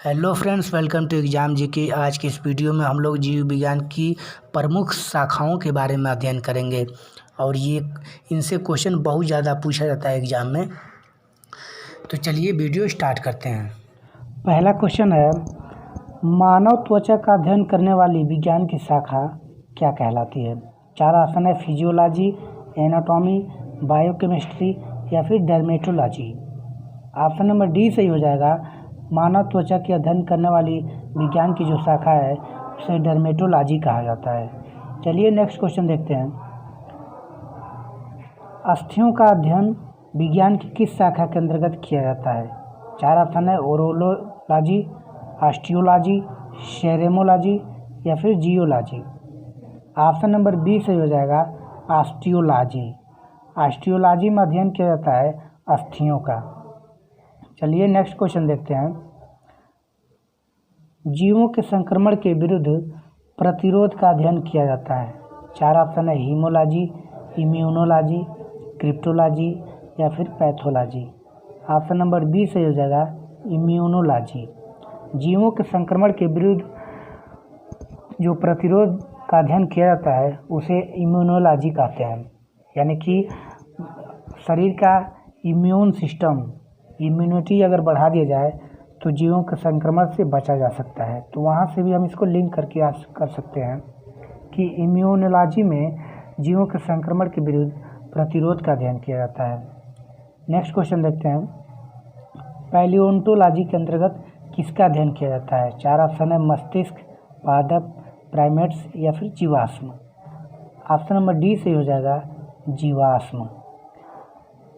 Hello friends, welcome to exam GK. आज के इस वीडियो में हम लोग जीव विज्ञान की प्रमुख शाखाओं के बारे में अध्ययन करेंगे और ये इनसे क्वेश्चन बहुत ज़्यादा पूछा जाता है एग्जाम में। तो चलिए वीडियो स्टार्ट करते हैं। पहला क्वेश्चन है, मानव त्वचा का अध्ययन करने वाली विज्ञान की शाखा क्या कहलाती है? चार ऑप्शन है, फिजियोलॉजी, एनाटॉमी, बायोकेमिस्ट्री या फिर डर्मेटोलॉजी। ऑप्शन नंबर डी सही हो जाएगा। मानव त्वचा के अध्ययन करने वाली विज्ञान की जो शाखा है उसे डर्मेटोलॉजी कहा जाता है। चलिए नेक्स्ट क्वेश्चन देखते हैं। अस्थियों का अध्ययन विज्ञान की किस शाखा के अंतर्गत किया जाता है? चार ऑप्शन है, ओरोलॉजी, ऑस्टियोलॉजी, सेरेमोलॉजी या फिर जियोलॉजी। ऑप्शन नंबर बी सही हो जाएगा, ऑस्टियोलॉजी। ऑस्टियोलॉजी में अध्ययन किया जाता है अस्थियों का। चलिए नेक्स्ट क्वेश्चन देखते हैं। जीवों के संक्रमण के विरुद्ध प्रतिरोध का अध्ययन किया जाता है। चार ऑप्शन है, हीमोलॉजी, इम्यूनोलॉजी, क्रिप्टोलॉजी या फिर पैथोलॉजी। ऑप्शन नंबर बी सही हो जाएगा, इम्यूनोलॉजी। जीवों के संक्रमण के विरुद्ध जो प्रतिरोध का अध्ययन किया जाता है उसे इम्यूनोलॉजी कहते हैं। यानी कि शरीर का इम्यून सिस्टम, इम्यूनिटी अगर बढ़ा दिया जाए तो जीवों के संक्रमण से बचा जा सकता है। तो वहाँ से भी हम इसको लिंक करके कर सकते हैं कि इम्यूनोलॉजी में जीवों के संक्रमण के विरुद्ध प्रतिरोध का अध्ययन किया जाता है। नेक्स्ट क्वेश्चन देखते हैं। पैलियोंटोलॉजी के अंतर्गत किसका अध्ययन किया जाता है? चार ऑप्शन है, मस्तिष्क, पादप, प्राइमेट्स या फिर जीवाश्म। ऑप्शन नंबर डी सही हो जाएगा, जीवाश्म।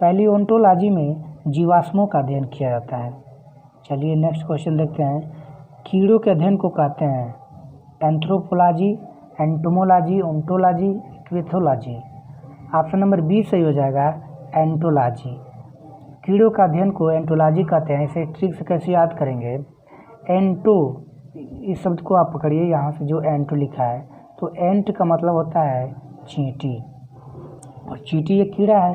पैलियोंटोलॉजी में जीवाश्मों का अध्ययन किया जाता है। चलिए नेक्स्ट क्वेश्चन देखते हैं। कीड़ों के अध्ययन को कहते हैं anthropology, entomology, ontology, ichthyology. Option number B सही हो जाएगा, एंटोलॉजी। कीड़ों का अध्ययन को एंटोलॉजी कहते हैं। इसे ट्रिक से कैसे याद करेंगे? एंटो, इस शब्द को आप पकड़िए, यहाँ से जो एंटो लिखा है तो एंट का मतलब होता है चींटी, और चींटी एक कीड़ा है।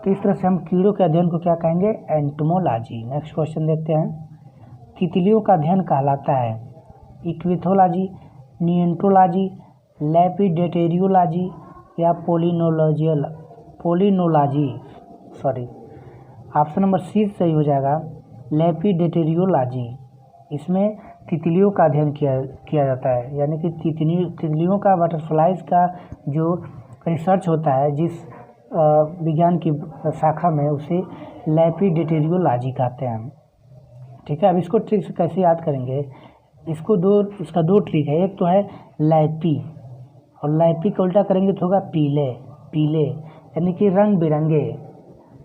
तो इस तरह से हम कीड़ों के अध्ययन को क्या कहेंगे? एंटोमोलॉजी। नेक्स्ट क्वेश्चन देखते हैं। तितलियों का अध्ययन कहलाता है इक्विथोलॉजी, निएंटोलॉजी, लेपिडेटेरियोलॉजी या पोलिनोलॉजी। ऑप्शन नंबर सी सही हो जाएगा, लेपिडेटेरियोलॉजी। इसमें तितलियों का अध्ययन किया जाता है। यानी कि तितलियों का, बटरफ्लाइज का जो रिसर्च होता है जिस विज्ञान की शाखा में, उसे लेपिडेटेरियोलॉजी कहते हैं। ठीक है, अब इसको ट्रिक से कैसे याद करेंगे? इसका दो ट्रिक है। एक तो है लैपी, और लैपी का उल्टा करेंगे तो होगा पीले, यानी कि रंग बिरंगे।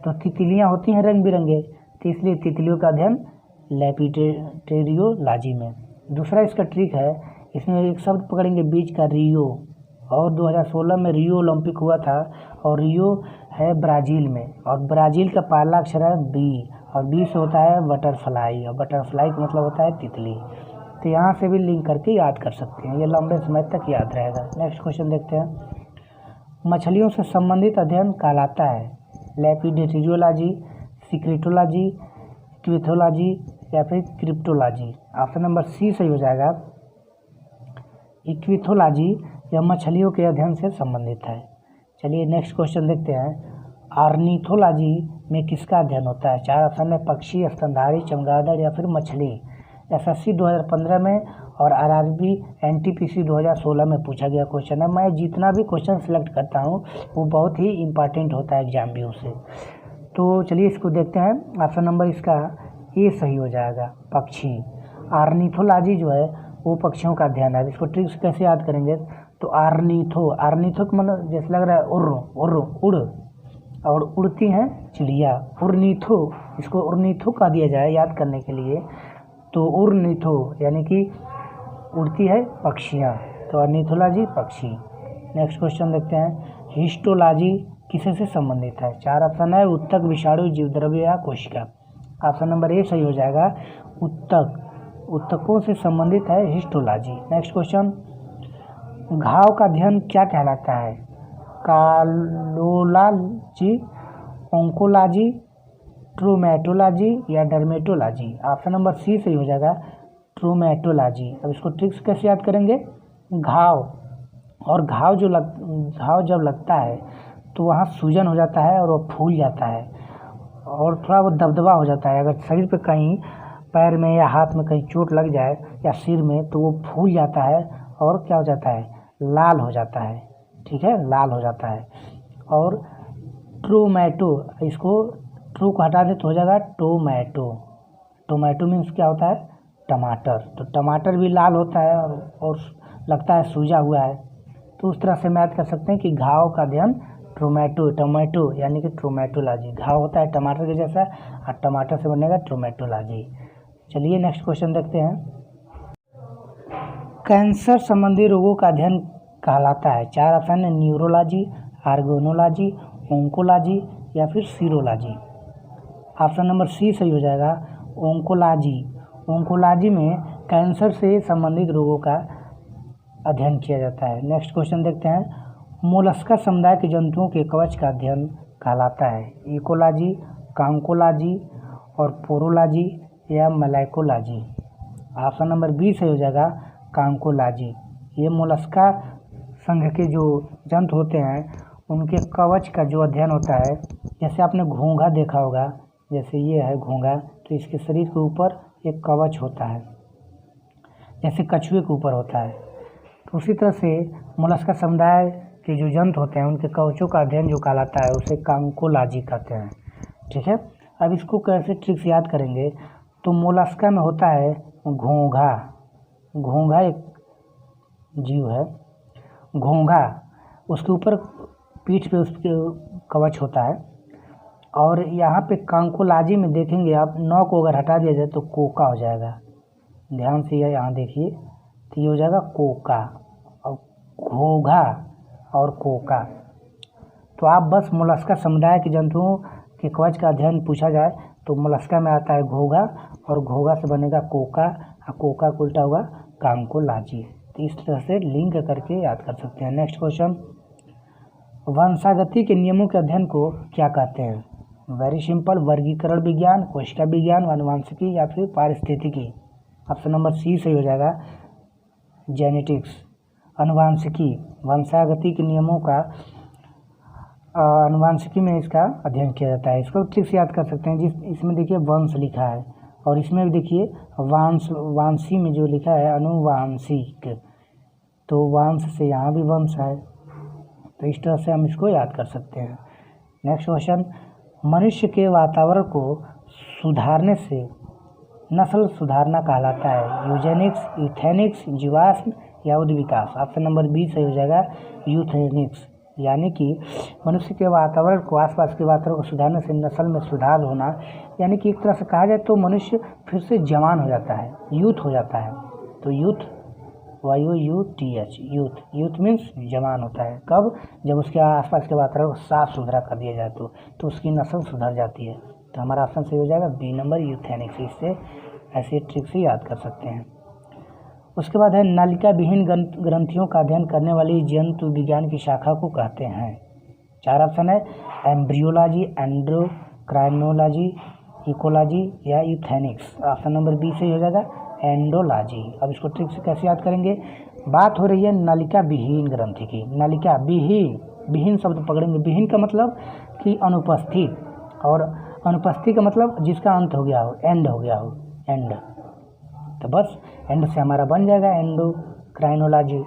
तो तितलियाँ होती हैं रंग बिरंगे, तो इसलिए तितलियों का अध्ययन लेपिडेटेरियोलॉजी में। दूसरा इसका ट्रिक है, इसमें एक शब्द पकड़ेंगे बीच का, रियो। और 2016 में रियो ओलंपिक हुआ था, और रियो है ब्राज़ील में, और ब्राज़ील का पहला अक्षर है बी, और बी से होता है बटरफ्लाई, और बटरफ्लाई का मतलब होता है तितली। तो यहाँ से भी लिंक करके याद कर सकते हैं, ये लंबे समय तक याद रहेगा। नेक्स्ट क्वेश्चन देखते हैं। मछलियों से संबंधित अध्ययन कहलाता है लेपिडेटेरियोलॉजी, सिक्रेटोलॉजी, इक्विथोलॉजी या फिर क्रिप्टोलॉजी। ऑप्शन नंबर सी सही हो जाएगा, इक्विथोलॉजी। यह मछलियों के अध्ययन से संबंधित है। चलिए नेक्स्ट क्वेश्चन देखते हैं। ऑर्निथोलॉजी में किसका अध्ययन होता है? चार ऑप्शन है, पक्षी, स्तनधारी, चमगादड़ या फिर मछली। एसएससी 2015 में और आरआरबी एनटीपीसी 2016 में पूछा गया क्वेश्चन है। मैं जितना भी क्वेश्चन सिलेक्ट करता हूँ वो बहुत ही इंपॉर्टेंट होता है एग्जाम व्यू से। तो चलिए इसको देखते हैं। ऑप्शन नंबर इसका ए सही हो जाएगा, पक्षी। ऑर्निथोलॉजी जो है वो पक्षियों का अध्ययन है। इसको ट्रिक से कैसे याद करेंगे? तो आर्निथो का मतलब जैसे लग रहा है उड़, और उड़ती हैं चिड़िया, उर्निथो। इसको उर्निथो का दिया जाए याद करने के लिए, तो उर्निथो यानी कि उड़ती है पक्षियाँ, तो ऑर्निथोलॉजी पक्षी। नेक्स्ट क्वेश्चन देखते हैं। हिस्टोलॉजी किसे से संबंधित है? चार ऑप्शन है, उत्तक, विषाणु, जीवद्रव्य या कोशिका। ऑप्शन नंबर ए सही हो जाएगा, उत्तकों से संबंधित है हिस्टोलॉजी। Next question. घाव का अध्ययन क्या कहलाता है? कालोलॉजी, ओंकोलॉजी, ट्रोमेटोलॉजी या डर्मेटोलॉजी। ऑप्शन नंबर सी सही हो जाएगा, ट्रोमेटोलॉजी। अब इसको ट्रिक्स कैसे याद करेंगे? घाव, और घाव जब लगता है तो वहाँ सूजन हो जाता है और वो फूल जाता है और थोड़ा वो दबदबा हो जाता है। अगर शरीर पे कहीं पैर में या हाथ में कहीं चोट लग जाए या सिर में तो वो फूल जाता है और क्या हो जाता है? लाल हो जाता है। ठीक है, लाल हो जाता है। और टोमेटो, इसको ट्रू को हटा दे तो हो जाएगा टोमेटो। टोमेटो मीन्स क्या होता है? टमाटर। तो टमाटर भी लाल होता है और लगता है सूजा हुआ है। तो उस तरह से हम याद कर सकते हैं कि घाव का अध्ययन टोमेटो यानी कि ट्रोमेटोलॉजी। घाव होता है टमाटर के जैसा और टमाटर से बनेगा ट्रोमेटोलॉजी। चलिए नेक्स्ट क्वेश्चन देखते हैं। कैंसर संबंधी रोगों का अध्ययन कहलाता है? 4 ऑप्शन है, न्यूरोलॉजी, ऑर्गेनोलॉजी, ओंकोलॉजी या फिर सीरोलॉजी। ऑप्शन नंबर सी सही हो जाएगा, ओंकोलॉजी। ओंकोलॉजी में कैंसर से संबंधित रोगों का अध्ययन किया जाता है। नेक्स्ट क्वेश्चन देखते हैं। मोलस्का समुदाय के जंतुओं के कवच का अध्ययन कहलाता है? इकोलॉजी, कांकोलॉजी और पोरोलॉजी या मलाइकोलॉजी। ऑप्शन नंबर बी सही हो जाएगा, कांकोलॉजी। ये मोलस्का संघ के जो जंतु होते हैं उनके कवच का जो अध्ययन होता है, जैसे आपने घोंघा देखा होगा, जैसे ये है घोंघा, तो इसके शरीर के ऊपर एक कवच होता है जैसे कछुए के ऊपर होता है। तो उसी तरह से मोलस्का समुदाय के जो जंतु होते हैं उनके कवचों का अध्ययन जो कहलाता है उसे कांकोलॉजी कहते हैं। ठीक है, अब इसको कैसे ट्रिक्स याद करेंगे? तो मोलस्का में होता है घोंघा। घोंघा एक जीव है, घोंघा, उसके ऊपर पीठ पे उसके कवच होता है। और यहाँ पे कांकोलॉजी में देखेंगे आप, नौ को अगर हटा दिया जाए तो कोका हो जाएगा। ध्यान से यहाँ देखिए, तो ये हो जाएगा कोका, और घोंघा और कोका। तो आप बस मोलस्का समुदाय के जंतुओं के कवच का अध्ययन पूछा जाए तो मोलस्का में आता है घोंघा और घोंघा से बनेगा कोका और कोका को उल्टा होगा कांकोलॉजी। तो इस तरह से लिंक करके याद कर सकते हैं। नेक्स्ट क्वेश्चन, वंशागति के नियमों के अध्ययन को क्या कहते हैं? वेरी सिंपल, वर्गीकरण विज्ञान, कोशिका विज्ञान, आनुवंशिकी या फिर पारिस्थितिकी। ऑप्शन नंबर सी सही हो जाएगा, जेनेटिक्स। आनुवंशिकी, वंशागति के नियमों का आनुवंशिकी में इसका अध्ययन किया जाता है। इसको ठीक से याद कर सकते हैं। इसमें देखिए वंश लिखा है और इसमें भी देखिए वांशी में जो लिखा है अनुवांशिक, तो वंश से यहाँ भी वंश है। तो इस तरह से हम इसको याद कर सकते हैं। नेक्स्ट क्वेश्चन, मनुष्य के वातावरण को सुधारने से नस्ल सुधारना कहलाता है? यूजेनिक्स, यूथेनिक्स, जीवाश्म या उद्विकास। ऑप्शन नंबर बी सही हो जाएगा, यूथेनिक्स। यानी कि मनुष्य के वातावरण को, आसपास के वातावरण को सुधारने से नस्ल में सुधार होना, यानी कि एक तरह से कहा जाए तो मनुष्य फिर से जवान हो जाता है, यूथ हो जाता है। तो youth, YOUTH, youth, youth means जवान होता है। कब? जब उसके आसपास के वातावरण को साफ सुथरा कर दिया जाए तो उसकी नस्ल सुधर जाती है। तो हमारा ऑप्शन सही हो जाएगा बी नंबर, यूथेनिक्स। इससे ऐसे ट्रिक से याद कर सकते हैं। उसके बाद है नलिका विहीन ग्रंथियों का अध्ययन करने वाली जंतु विज्ञान की शाखा को कहते हैं? 4 ऑप्शन है, एम्ब्रियोलॉजी, एंडोक्राइनोलॉजी, इकोलॉजी या यूथेनिक्स। ऑप्शन नंबर बी सही हो जाएगा, एंडोलॉजी। अब इसको ट्रिक से कैसे याद करेंगे? बात हो रही है नलिका विहीन ग्रंथि की। नलिका विहीन, विहीन शब्द पकड़ेंगे। विहीन का मतलब कि अनुपस्थित, और अनुपस्थित का मतलब जिसका अंत हो गया हो, एंड हो गया हो, एंड। तो बस एंड से हमारा बन जाएगा एंडोक्राइनोलॉजी।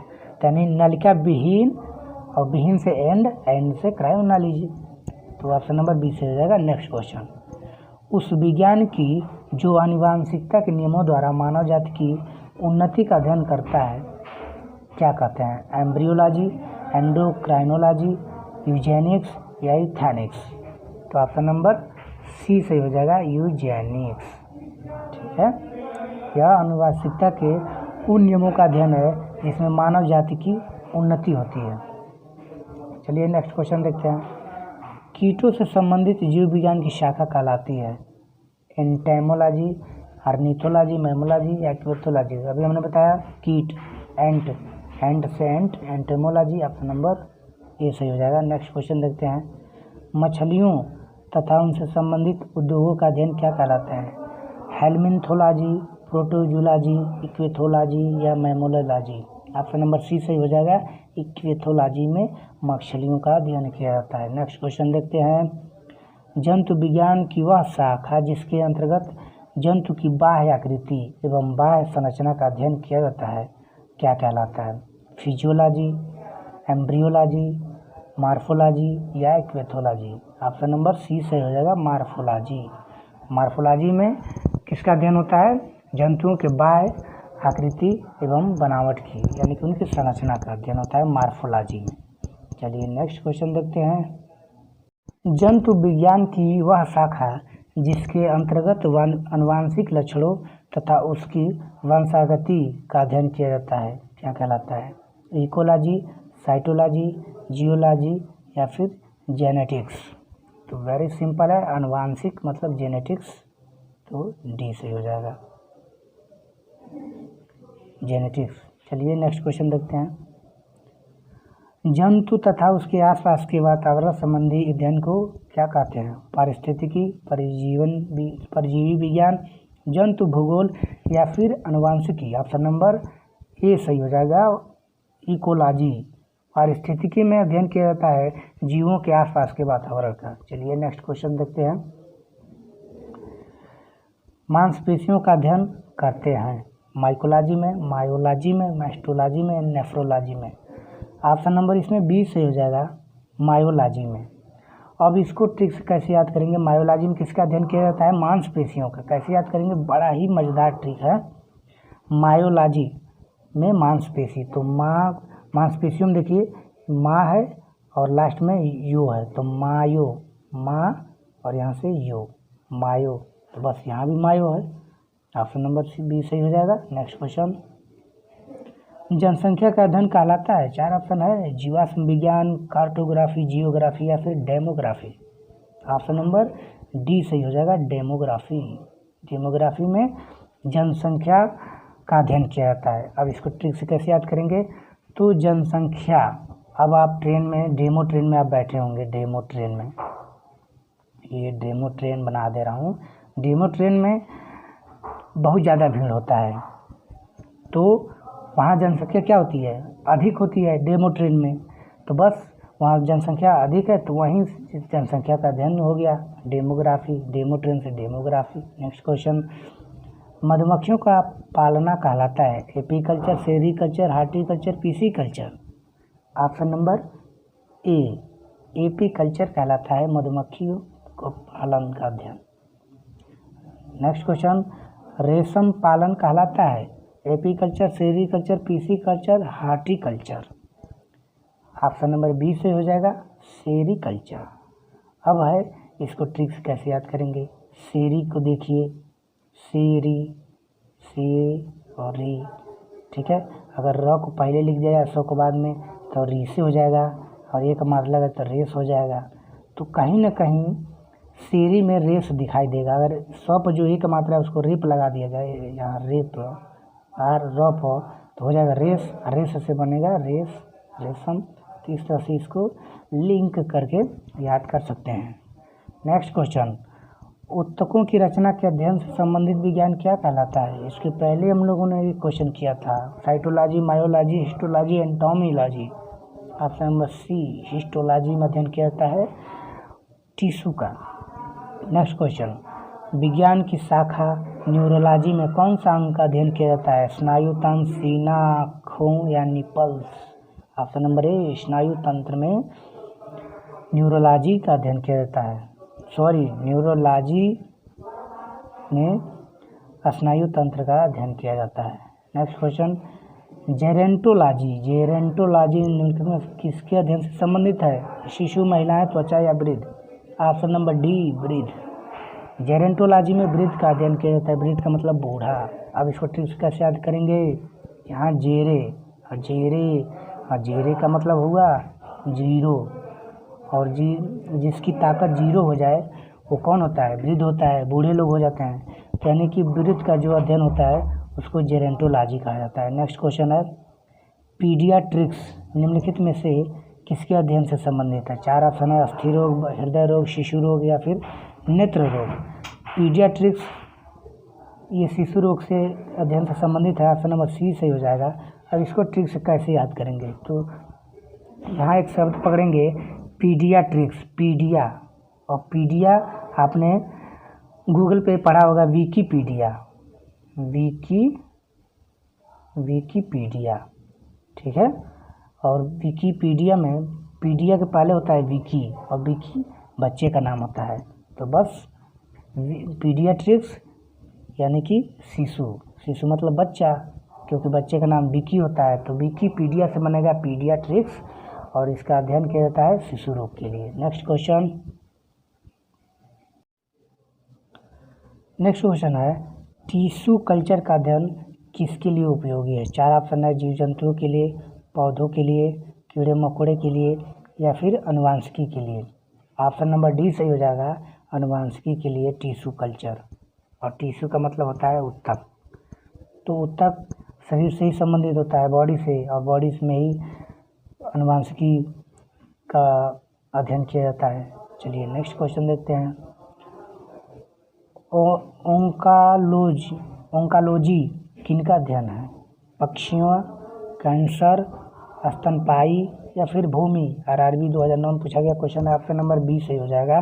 यानी नलिका विहीन, और विहीन से एंड, एंड से क्राइनोलॉजी। तो ऑप्शन नंबर बी से हो जाएगा। नेक्स्ट क्वेश्चन, उस विज्ञान की जो आनुवांशिकता के नियमों द्वारा मानव जाति की उन्नति का अध्ययन करता है क्या कहते हैं? एम्ब्रियोलॉजी, एंडोक्राइनोलॉजी, यूजेनिक्स या यूथेनिक्स। तो ऑप्शन नंबर सी सही हो जाएगा, यूजेनिक्स। ठीक है, यह आनुवांशिकता के उन नियमों का अध्ययन है जिसमें मानव जाति की उन्नति होती है। चलिए नेक्स्ट क्वेश्चन देखते हैं। कीटों से संबंधित जीव विज्ञान की शाखा कहलाती है? एंटेमोलॉजी, ऑर्निथोलॉजी, मैमोलॉजी या एक्वेथोलॉजी। अभी हमने बताया कीट, एंट से एंटेमोलॉजी। ऑप्शन नंबर ए सही हो जाएगा। नेक्स्ट क्वेश्चन देखते हैं। मछलियों तथा उनसे संबंधित उद्योगों का अध्ययन क्या कहलाते हैं? हेलमिन्थोलॉजी, प्रोटोजूलॉजी, इक्वेथोलॉजी या मैमोलॉजी। ऑप्शन नंबर सी सही हो जाएगा। इक्वेथोलॉजी में मछलियों का अध्ययन किया जाता है। नेक्स्ट क्वेश्चन देखते हैं। जंतु विज्ञान की वह शाखा जिसके अंतर्गत जंतु की बाह्य आकृति एवं बाह्य संरचना का अध्ययन किया जाता है क्या कहलाता है? फिजियोलॉजी, एम्ब्रियोलॉजी, मार्फोलॉजी या इक्वेथोलॉजी। ऑप्शन नंबर सी सही हो जाएगा, मार्फोलॉजी। मार्फोलॉजी में किसका अध्ययन होता है? जंतुओं के बाह्य आकृति एवं बनावट की, यानी कि उनकी संरचना का अध्ययन होता है मार्फोलॉजी में। चलिए नेक्स्ट क्वेश्चन देखते हैं। जंतु विज्ञान की वह शाखा जिसके अंतर्गत आनुवांशिक लक्षणों तथा उसकी वंशागति का अध्ययन किया जाता है क्या कहलाता है? इकोलॉजी, साइटोलॉजी, जियोलॉजी या फिर जेनेटिक्स। तो वेरी सिंपल है, आनुवांशिक मतलब जेनेटिक्स, तो डी से हो जाएगा, जेनेटिक्स। चलिए नेक्स्ट क्वेश्चन देखते हैं। जंतु तथा उसके आसपास के वातावरण संबंधी अध्ययन को क्या कहते हैं? पारिस्थितिकी, परजीवी विज्ञान, जंतु भूगोल या फिर आनुवांशिकी। ऑप्शन नंबर ए सही हो जाएगा, इकोलॉजी। पारिस्थितिकी में अध्ययन किया जाता है जीवों के आसपास के वातावरण का। चलिए नेक्स्ट क्वेश्चन देखते हैं। मांसपेशियों का अध्ययन करते हैं माइकोलॉजी में, मायोलॉजी में, मैस्टोलॉजी में, नेफ्रोलॉजी में। ऑप्शन नंबर इसमें बी सही हो जाएगा, मायोलॉजी में। अब इसको ट्रिक से कैसे याद करेंगे? मायोलॉजी में किसका अध्ययन किया जाता है? मांसपेशियों का। कैसे याद करेंगे? बड़ा ही मज़ेदार ट्रिक है। मायोलॉजी में मांसपेशी, तो मांसपेशियों में देखिए माँ है और लास्ट में यो है, तो मायो, माँ और यहाँ से यो, मायो, तो बस यहाँ भी मायो है। ऑप्शन नंबर बी सही हो जाएगा। Next question. जनसंख्या का अध्ययन कहलाता है? 4 ऑप्शन है, जीवाश्म विज्ञान, कार्टोग्राफी, जियोग्राफी या फिर डेमोग्राफी। ऑप्शन नंबर डी सही हो जाएगा, डेमोग्राफी। डेमोग्राफी में जनसंख्या का अध्ययन किया जाता है। अब इसको ट्रिक से कैसे याद करेंगे? तो जनसंख्या, अब आप ट्रेन में, डेमो ट्रेन में आप बैठे होंगे, डेमो ट्रेन में, ये डेमो ट्रेन बना दे रहा हूँ। डेमो ट्रेन में बहुत ज़्यादा भीड़ होता है, तो वहाँ जनसंख्या क्या होती है? अधिक होती है डेमो ट्रेन में, तो बस वहाँ जनसंख्या अधिक है तो वहीं जनसंख्या का अध्ययन हो गया, डेमोग्राफी। डेमो ट्रेन से डेमोग्राफी। Next question. मधुमक्खियों का पालना कहलाता है? Apiculture, sericulture, horticulture, pisciculture. Option number A, apiculture कहलाता है मधुमक्खियों को पालन का अध्ययन। Next question. रेशम पालन कहलाता है? Apiculture, sericulture, pisciculture, horticulture. Option number B से हो जाएगा, सेरीकल्चर। अब है इसको ट्रिक से कैसे याद करेंगे? सेरी को देखिए, सेरी, से और री, ठीक है। अगर र को पहले लिख दिया जाए, सौ को बाद में, तो री से हो जाएगा, और ये का मतलब है तो रेस हो जाएगा। तो कहीं ना कहीं सेरी में रेस दिखाई देगा। अगर सौ पर जो एक मात्रा है उसको रेप लगा दिया जाए, यहाँ रेप और रफ हो तो हो जाएगा रेस, रेस से बनेगा रेस, रेशम। तो इस तरह से इसको लिंक करके याद कर सकते हैं। Next question. उत्तकों की रचना के अध्ययन से संबंधित विज्ञान क्या कहलाता है? इसके पहले हम लोगों ने एक क्वेश्चन किया था, cytology, myology, histology, entomology. Option number C, histology में अध्ययन किया जाता है टिश्यू का। Next question. विज्ञान की शाखा न्यूरोलॉजी में कौन सा अंग का अध्ययन किया जाता है? स्नायु तंत्र, सीना, आँखों या निपल्स। ऑप्शन नंबर ए, स्नायु तंत्र में न्यूरोलॉजी का अध्ययन किया जाता है। न्यूरोलॉजी में स्नायु तंत्र का अध्ययन किया जाता है। Next question. जेरेंटोलॉजी, जेरेंटोलॉजी निम्नलिखित में किसके अध्ययन से संबंधित है? शिशु, महिलाएं, त्वचा या वृद्ध। ऑप्शन नंबर डी, वृद्ध। जेरेंटोलॉजी में वृद्ध का अध्ययन किया जाता है। वृद्ध का मतलब बूढ़ा। अब इसको ठीक से कैसे याद करेंगे? यहाँ जेरे और जेरे, और जेरे का मतलब हुआ जीरो, और जिसकी ताकत जीरो हो जाए वो कौन होता है? वृद्ध होता है, बूढ़े लोग हो जाते हैं। यानी कि वृद्ध का जो अध्ययन होता है उसको जेरेंटोलॉजी कहा जाता है। नेक्स्ट क्वेश्चन है, पीडियाट्रिक्स निम्नलिखित में से किसके अध्ययन से संबंधित है? 4 ऑप्शन है, अस्थि रोग, हृदय रोग, शिशु रोग या फिर नेत्र रोग। पीडियाट्रिक्स ये शिशु रोग से अध्ययन से संबंधित है। ऑप्शन नंबर सी सही हो जाएगा। अब इसको ट्रिक से कैसे याद करेंगे, तो यहाँ एक शब्द पकड़ेंगे पीडियाट्रिक्स, पीडिया, और पीडिया आपने गूगल पे पढ़ा होगा विकीपीडिया, विकीपीडिया, ठीक है। और विकीपीडिया में पीडिया के पहले होता है विकी, और विकी बच्चे का नाम होता है। तो बस पीडियाट्रिक्स यानी कि शिशु, शिशु मतलब बच्चा, क्योंकि बच्चे का नाम विकी होता है, तो विकीपीडिया से बनेगा पीडियाट्रिक्स, और इसका अध्ययन किया जाता है शिशु रोग के लिए। नेक्स्ट क्वेश्चन है टिश्यू कल्चर का अध्ययन किसके लिए उपयोगी है। 4 ऑप्शन है, जीव जंतुओं के लिए, पौधों के लिए, कीड़े मकोड़े के लिए, या फिर अनुवांशिकी के लिए। ऑप्शन नंबर डी सही हो जाएगा, अनुवांशिकी के लिए टिश्यू कल्चर। और टिश्यू का मतलब होता है ऊतक, तो ऊतक शरीर से ही संबंधित होता है, बॉडी से, और बॉडी में ही अनुवांशिकी का अध्ययन किया जाता है। चलिए नेक्स्ट क्वेश्चन देखते हैं। ओंकोलॉजी किनका अध्ययन है। पक्षियों, कैंसर, स्तनपायी, या फिर भूमि। आरआरबी 2009 में पूछा गया क्वेश्चन है। ऑप्शन नंबर बी सही हो जाएगा।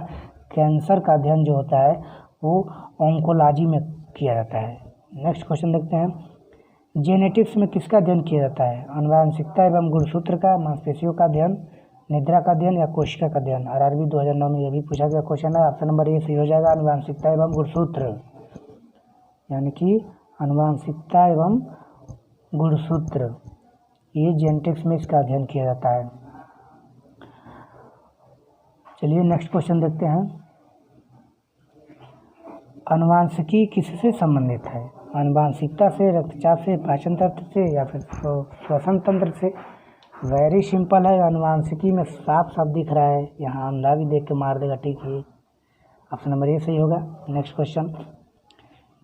कैंसर का अध्ययन जो होता है वो ओंकोलॉजी में किया जाता है। नेक्स्ट क्वेश्चन देखते हैं। जेनेटिक्स में किसका अध्ययन किया जाता है। आनुवंशिकता एवं गुणसूत्र का, मांसपेशियों का अध्ययन, निद्रा का अध्ययन, या कोशिका का अध्ययन। आरआरबी 2009 में यह भी पूछा गया क्वेश्चन है। ऑप्शन नंबर ए सही हो जाएगा, आनुवंशिकता एवं गुणसूत्र, यानी कि आनुवंशिकता एवं गुणसूत्र, ये जेनेटिक्स में इसका अध्ययन किया जाता है। चलिए नेक्स्ट क्वेश्चन देखते हैं। आनुवंशिकी किससे संबंधित है। आनुवंशिकता से, रक्तचाप से, पाचन तंत्र से, या फिर श्वसन तंत्र से। वेरी सिंपल है, आनुवंशिकी में साफ साफ दिख रहा है, यहाँ अंधा भी देख के मार देगा, ठीक है। ऑप्शन नंबर ए सही होगा। Next question.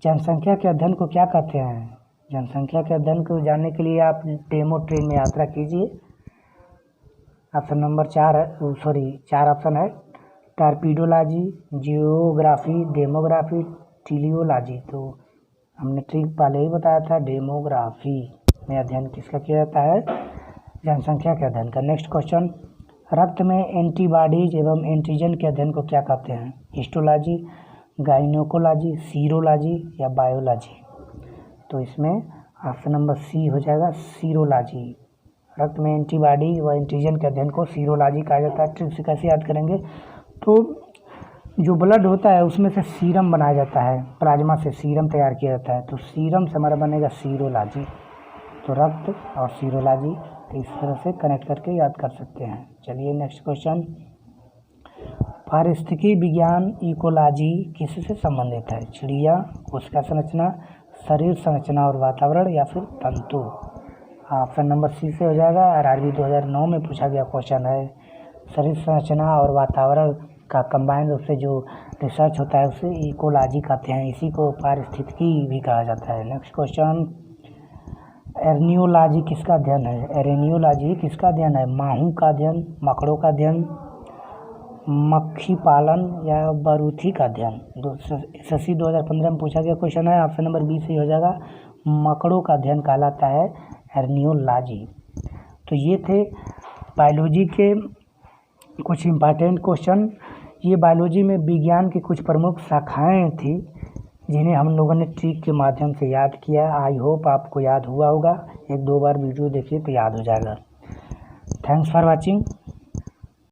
जनसंख्या के अध्ययन को क्या कहते हैं। जनसंख्या के अध्ययन को जानने के लिए आप डेमो ट्रेन में यात्रा कीजिए। ऑप्शन नंबर 4 ऑप्शन है, टार्पीडोलॉजी, जियोग्राफी, डेमोग्राफी, टीलियोलॉजी। तो हमने ट्रिक पहले ही बताया था, डेमोग्राफी में अध्ययन किसका किया जाता है, जनसंख्या के अध्ययन का। Next question. रक्त में एंटीबॉडीज एवं एंटीजन के अध्ययन को क्या कहते हैं। हिस्टोलॉजी, गाइनोकोलॉजी, सीरोलॉजी, या बायोलॉजी। तो इसमें ऑप्शन नंबर सी हो जाएगा, सीरोलॉजी। रक्त में एंटीबॉडी व एंटीजन के अध्ययन को सीरोलॉजी कहा जाता है। ट्रिक से कैसे याद करेंगे, तो जो ब्लड होता है उसमें से सीरम बनाया जाता है, प्लाज्मा से सीरम तैयार किया जाता है, तो सीरम से हमारा बनेगा सीरोलॉजी। तो रक्त और सीरोलॉजी, तो इस तरह से कनेक्ट करके याद कर सकते हैं। चलिए नेक्स्ट क्वेश्चन। पारिस्थितिकी विज्ञान इकोलॉजी किससे संबंधित है। चिड़िया, कोशिका संरचना, शरीर संरचना और वातावरण, या फिर तंतु। ऑप्शन नंबर सी से हो जाएगा। आरआरबी 2009 में पूछा गया क्वेश्चन है। शरीर संरचना और वातावरण का कंबाइंड रूप से जो रिसर्च होता है उसे इकोलॉजी कहते हैं, इसी को पारिस्थितिकी भी कहा जाता है। Next question. एरेनियोलॉजी किसका अध्ययन है। एरेनियोलॉजी किसका अध्ययन है। माहू का अध्ययन, मकड़ों का अध्ययन, मक्खी पालन, या बरूथी का अध्ययन। SSC 2015 में पूछा गया क्वेश्चन है। ऑप्शन नंबर बी सही हो जाएगा, मकड़ों का अध्ययन कहलाता है एरेनियोलॉजी। तो ये थे बायोलॉजी के कुछ इम्पॉर्टेंट क्वेश्चन। ये बायोलॉजी में विज्ञान की कुछ प्रमुख शाखाएं थी जिन्हें हम लोगों ने ट्रिक के माध्यम से याद किया। आई होप आपको याद हुआ होगा। 1-2 बार वीडियो देखिए तो याद हो जाएगा। Thanks for watching.